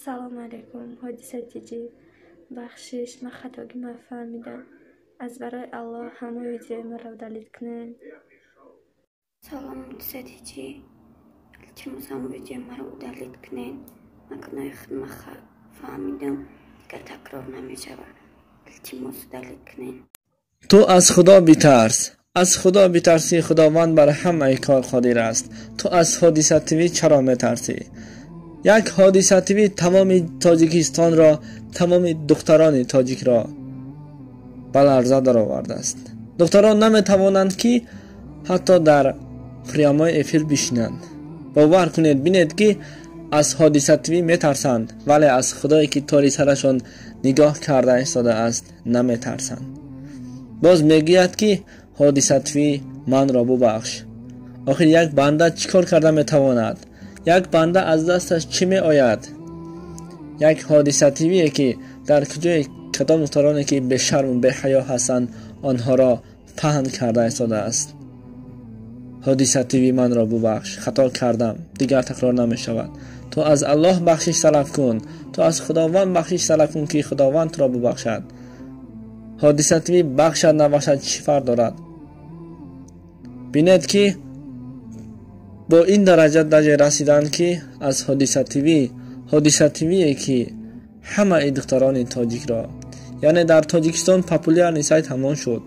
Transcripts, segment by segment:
سلام علیکم. حادثه تیجی بخشش. من خطاگی من فهمیدم. از برای الله همه ویدیو ما رو دلیت کنین. سلام حادثه تیجی. التماس همه ویدیو ما رو دلیت کنین. من گناه خود فهمیدم. دیگر تکرار نمیشود. التماس دلیت کنین. تو از خدا بیترس. از خدا بیترسی. خداوند بر همه کار قادر است. تو از حادثه تیوی چرا میترسی؟ یک حادثه تیوی تمام تاجیکستان را، تمام دختران تاجیک را به لرزه در آورده است. دختران نمیتوانند که حتی در پیام‌های افیر بشینند. باور کنید بینید که از حادثه تیوی میترسند، ولی از خدایی که تاری سرشان نگاه کرده ایستاده است نمیترسند. باز میگوید که حادثه تیوی من را ببخش. آخر یک بنده چیکار کرده میتواند؟ یک بنده از دستش چی می آید؟ یک حادثه تیویه که در کجای کدام دخترانی که به شرم و به حیا هستند آنها را پهن کرده ایستاده است. حادثه تیوی من را ببخش، خطا کردم، دیگر تکرار نمی شود. تو از الله بخشش طلب کن. تو از خداوند بخشش طلب کن که خداوند تو را ببخشد. حادثه تیوی بخشد نبخشد چی فرق دارد؟ بینید که با این درجه رسیدن که از حادثه تیوی که همه دختران تاجیک را، یعنی در تاجیکستان پاپولار نیست همان شد.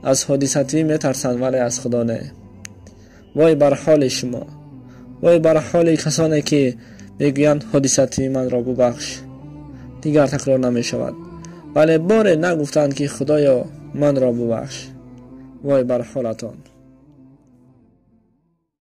از حادثه تیوی میترسند ولی از خدا نه. وای بر حال شما، وای بر حال کسانی که میگویند حادثه تیوی من را ببخش، دیگر تکرار نمی شود، ولی بار نگفتند که خدایا من را ببخش. وای بر حالتان.